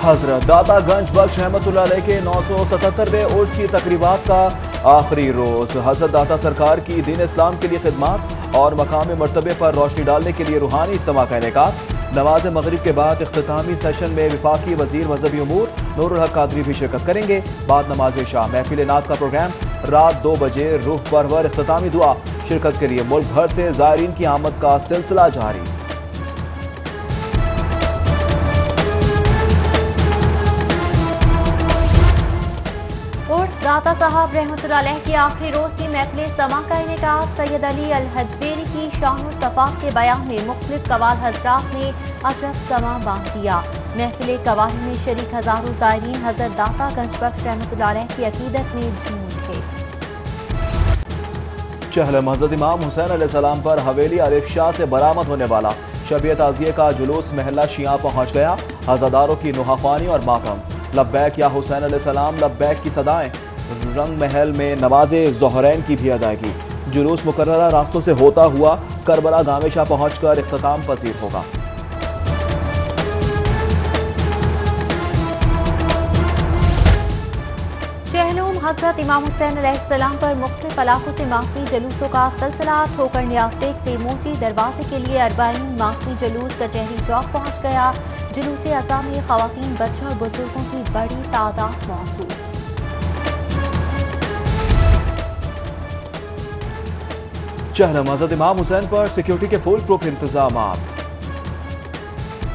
हजरत दाता गंज बख्श रहमतुल्लाह अलैह के 977वें उर्स की तकरीबात का आखिरी रोज। हजरत दाता सरकार की दीन इस्लाम के लिए खिदमत और मकाम मर्तबे पर रोशनी डालने के लिए रूहानी इज्तिमा का इनेकाद। नमाज मगरिब के बाद इख्तितामी सेशन में वफाकी वजीर मजहबी उमूर नूरुल हक कादरी भी शिरकत करेंगे। बाद नमाज इशा महफिल नात का प्रोग्राम रात 2 बजे रूह परवर इख्तितामी दुआ। शिरकत के लिए मुल्क भर से ज़ायरीन की आमद का सिलसिला जारी। दाता साहब रहमतुल्लाह अलैह के आखिरी रोज की महफिल समा का इनेकाद। सैयद अली अल हजवेरी की शान और सफात के बयान में मुख्तलिफ कवाल हजरात ने अजब समा बांध दिया। महफिल कवाल में शरीक हजारों ज़ायरीन हजरत दाता गंज बख्श रहमतुल्लाह अलैह की अकीदत में झूम उठे। चहलम हजरत इमाम हुसैन अलैहिस्सलाम पर हवेली आरिफ शाह से बरामद होने वाला शबीयत ताज़िये का जुलूस महला शिया पहुँच गया। अज़ादारों की नुहाफ़ानी और मातम। लब्बैक या हुसैन अलैहिस्सलाम लब्बैक की सदाएं। रंग महल में नमाज़े ज़ोहरैन की भी अदायगी। जुलूस मुकर्ररा रास्तों से होता हुआ करबला गामेशा पहुंचकर इख्तिताम पजीर होगा। चहलुम हजरत इमाम हुसैन अलैहिस्सलाम पर मुख्तलिफ इलाकों से मातमी जुलूसों का सिलसिला। ठोकर न्याज़बेग से मोची दरवाजे के लिए 40 मातमी जुलूस कचहरी चौक पहुंच गया। जुलूस अज़ा में ख़वातीन, बच्चों और बुजुर्गों की बड़ी तादाद मौजूद। चहलम हजरत इमाम हुसैन पर सिक्योरिटी के फुल प्रूफ इंतजाम।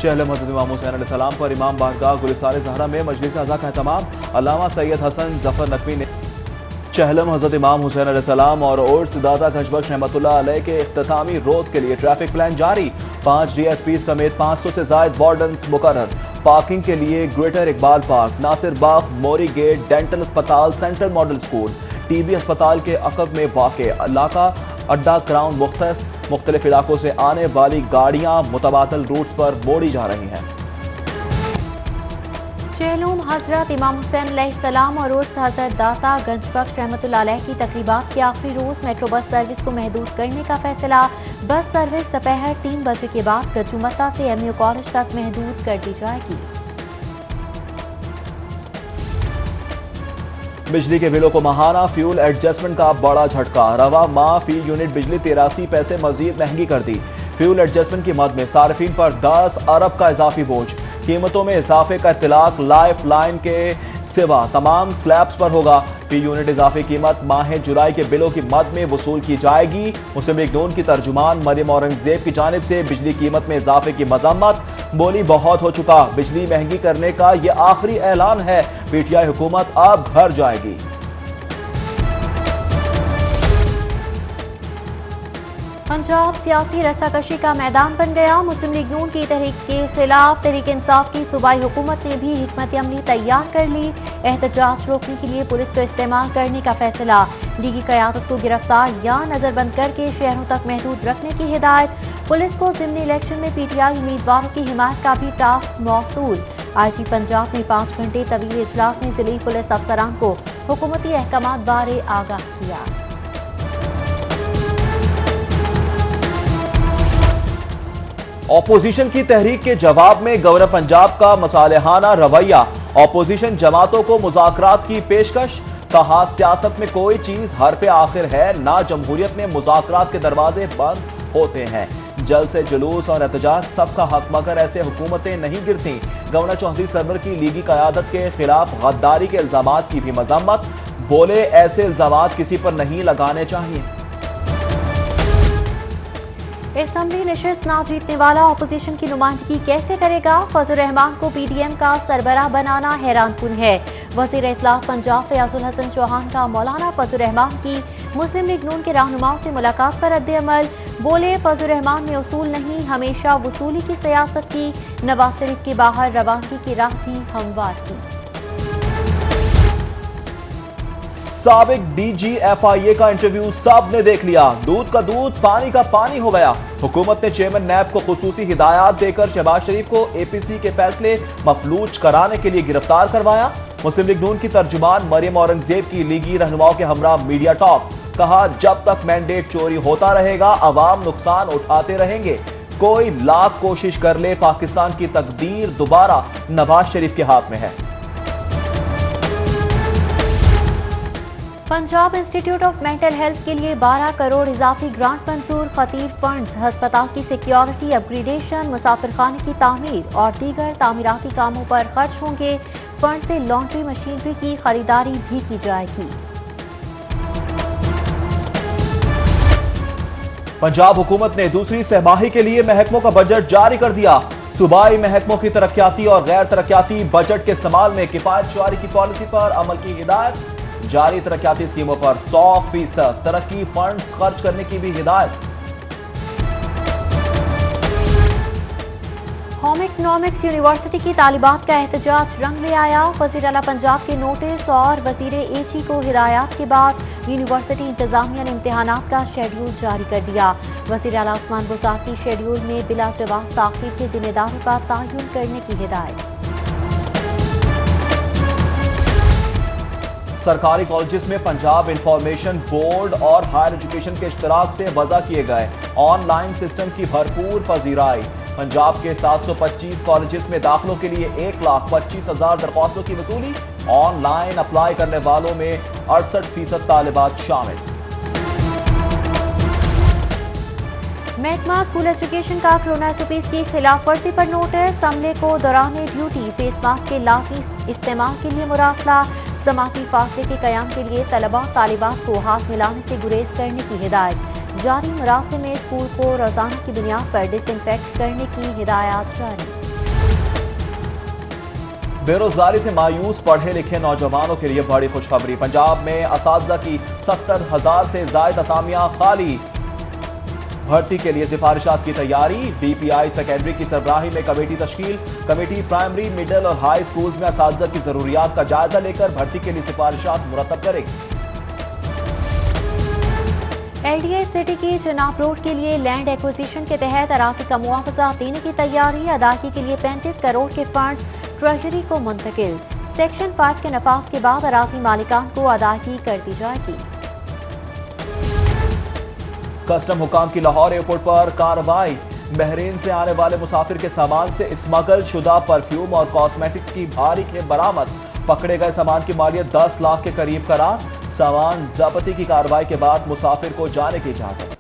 चहलम हजरत इमाम हुसैन अलैहिस्सलाम पर इमाम बारगाह गुलिस्तान ज़हरा में मजलिस अज़ा का एहतमाम। अल्लामा सैयद हसन जफर नकवी ने चहलम हजरत इमाम हुसैन अलैहिस्सलाम और उर्स दाता गंज बख्श रहमतुल्लाह अलैह के इख्तितामी रोज के लिए ट्रैफिक प्लान जारी। 5 DSP समेत 500 से ज़ायद वार्डन्स मुकर्रर। पार्किंग के लिए ग्रेटर इकबाल पार्क, नासिर बाग, मोरी गेट, डेंटल अस्पताल, सेंट्रल मॉडल स्कूल, TB अस्पताल के अकब में वाक़े इलाका अड्डा ग्राउंड मुख्तस। मुख्तलिफ इलाकों से आने वाली गाड़ियां मुतबादल रूट्स पर मोड़ी जा रही हैं। चहलुम हजरत इमाम हुसैन अलैहिस्सलाम और उर्स हजरत दाता गंज बख्श रहमतुल्लाह अलैह की तकरीबात के आखिरी रोज मेट्रो बस सर्विस को महदूद करने का फैसला। बस सर्विस दोपहर 3 बजे के बाद गजूमता से MU कॉलेज तक महदूद कर दी जाएगी। बिजली के बिलों को महाना फ्यूल एडजस्टमेंट का बड़ा झटका। रवा माह फी यूनिट बिजली 83 पैसे मजीद महंगी कर दी। फ्यूल एडजस्टमेंट की मद में सार्फिन पर 10 अरब का इजाफी बोझ। कीमतों में इजाफे का इत्तलाक लाइफ लाइन के सिवा तमाम स्लैब्स पर होगा। फी यूनिट इजाफी कीमत माह जुलाई के बिलों की मद में वसूल की जाएगी। मुस्लिम लीग नून की तर्जुमान मरियम औरंगजेब की जानिब से बिजली कीमत में इजाफे की मजम्मत। बोली बहुत हो चुका, बिजली महंगी करने का ये आखिरी ऐलान है। PTI हुकूमत अब घर जाएगी। पंजाब सियासी रस्साकशी का मैदान बन गया। मुस्लिम लीग नून की तहरीक के खिलाफ तहरीक इंसाफ की सूबाई हुकूमत ने भी हिकमत अमली तैयार कर ली। एहतजाज रोकने के लिए पुलिस को इस्तेमाल करने का फैसला। लीगी क़यादत को गिरफ्तार या नजरबंद करके शहरों तक महदूद रखने की हिदायत। पुलिस को ज़िमनी इलेक्शन में PTI उम्मीदवारों की हिमायत का भी टास्क मौसूल। IG पंजाब ने 5 घंटे तवील इजलास में ज़िली पुलिस अफसरान को हुकूमती अहकामात बारे आगाह किया। ऑपोजिशन की तहरीक के जवाब में गवर्नर पंजाब का मसालेहाना रवैया। ऑपोजिशन जमातों को मुज़ाकरात की पेशकश। कहा सियासत में कोई चीज हरफ आखिर है, ना जमहूरियत में मुज़ाकरात के दरवाजे बंद होते हैं। जल्द से जुलूस और एहतजाज सबका हक, मगर ऐसे हुकूमतें नहीं गिरती। गवर्नर चौधरी सरवर की लीगी क़यादत के खिलाफ गद्दारी के इल्जामात की भी मजम्मत। बोले ऐसे इल्जामात किसी पर नहीं लगाने चाहिए। असेंबली नशिस्त ना जीतने वाला अपोजिशन की नुमाइंदगी कैसे करेगा? फजल रहमान को PDM का सरबराह बनाना हैरानकुन है। वज़ीर इत्तलाफ पंजाब फयाजुल हसन चौहान का मौलाना फजल रहमान की मुस्लिम लीग नून के रहनुमाओं से मुलाकात पर रद्द-ए-अमल। बोले फजल रहमान ने उसूल नहीं, हमेशा वसूली की सियासत की। नवाज शरीफ के बाहर रवानगी की राह भी हमवार की। साबिक DG FIA का इंटरव्यू सब ने देख लिया। दूध का दूध, पानी का पानी हो गया। हुकूमत ने चेयरमैन नैब को खुसूसी हिदायत देकर शहबाज शरीफ को APC के फैसले मफलूज कराने के लिए गिरफ्तार करवाया। मुस्लिम लीग नून की तर्जुमान मरियम औरंगजेब की लीगी रहनुमाओं के हमरा मीडिया टॉक। कहा जब तक मैंडेट चोरी होता रहेगा अवाम नुकसान उठाते रहेंगे। कोई लाख कोशिश कर ले, पाकिस्तान की तकदीर दोबारा नवाज शरीफ के हाथ में है। Punjab institute of mental health के लिए 12 करोड़ इजाफी ग्रांट मंजूर। खतीर फंड्स हस्पताल की सिक्योरिटी अपग्रेडेशन, मुसाफिर खाने की तामीर और दीगर तामीराती कामों पर खर्च होंगे। फंड से लॉन्ड्री मशीनरी की खरीदारी भी की जाएगी। पंजाब हुकूमत ने दूसरी सहमाही के लिए महकमों का बजट जारी कर दिया। सूबाई महकमों की तरक्याती और गैर तरक्याती बजट के इस्तेमाल में किफायत शुमारी की पॉलिसी पर अमल की हिदायत। जारी तरक्याती स्कीमों पर 100% तरक्की फंड्स खर्च करने की भी हिदायत। होम इकनॉमिक्स यूनिवर्सिटी की तालिबात का एहतजाज रंग ले आया। वज़ीर आला पंजाब के नोटिस और वज़ीर एची को हिदायत के बाद यूनिवर्सिटी इंतजामिया ने इम्तिहानात का शेड्यूल जारी कर दिया। वज़ीर आला उस्मान बुज़दार की शेड्यूल में बिला जवाब ताख़ीर के जिम्मेदारों का तयन करने की हिदायत। सरकारी कॉलेजेस में पंजाब इंफॉर्मेशन बोर्ड और हायर एजुकेशन के इश्तराक से वज़ा किए गए ऑनलाइन सिस्टम की भरपूर पजीराई। पंजाब के 725 कॉलेजेस में दाखिलों के लिए 1,25,000 दरख्वास्तों की वसूली। ऑनलाइन अप्लाई करने वालों में 68% तालिबात शामिल। महकमा स्कूल एजुकेशन का कोरोना SOPs की खिलाफ वर्जी पर नोटिस। अमले को दौरान ड्यूटी फेस मास्क के लाज़मी इस्तेमाल के लिए मुरासला। समाजी फासले के कयाम के लिए तलबा तालिबात को हाथ मिलाने से गुरेज करने की हिदायत। जारी मुरासले में स्कूल को रोजाना की बुनियाद पर डिसइंफेक्ट करने की हिदायत जारी। बेरोजगारी से मायूस पढ़े लिखे नौजवानों के लिए बड़ी खुशखबरी। पंजाब में असातिज़ा की 70,000 से ज़ायद असामियां खाली। भर्ती के लिए सिफारिशात की तैयारी। BPI सेकेंडरी की सरबराही में कमेटी तश्कील। कमेटी प्राइमरी, मिडिल और हाई स्कूल्स में असातिज़ा की जरूरियात का जायजा लेकर भर्ती के लिए सिफारिशात मुरतब करेगी। LDA सिटी की चनाब रोड के लिए लैंड एक्विजिशन के तहत अराजी का मुआवजा देने की तैयारी। अदायगी के लिए 35 करोड़ के फंड ट्रेजरी को मुंतकिल। सेक्शन 5 के नफाज के बाद अराजी मालिकान को अदायगी कर दी जाएगी। कस्टम हुकाम की लाहौर एयरपोर्ट पर कार्रवाई। बहरीन से आने वाले मुसाफिर के सामान से स्मगल शुदा परफ्यूम और कॉस्मेटिक्स की भारी खेप बरामद। पकड़े गए सामान की मालियत 10 लाख के करीब करार। सामान जब्ती की कार्रवाई के बाद मुसाफिर को जाने की इजाजत।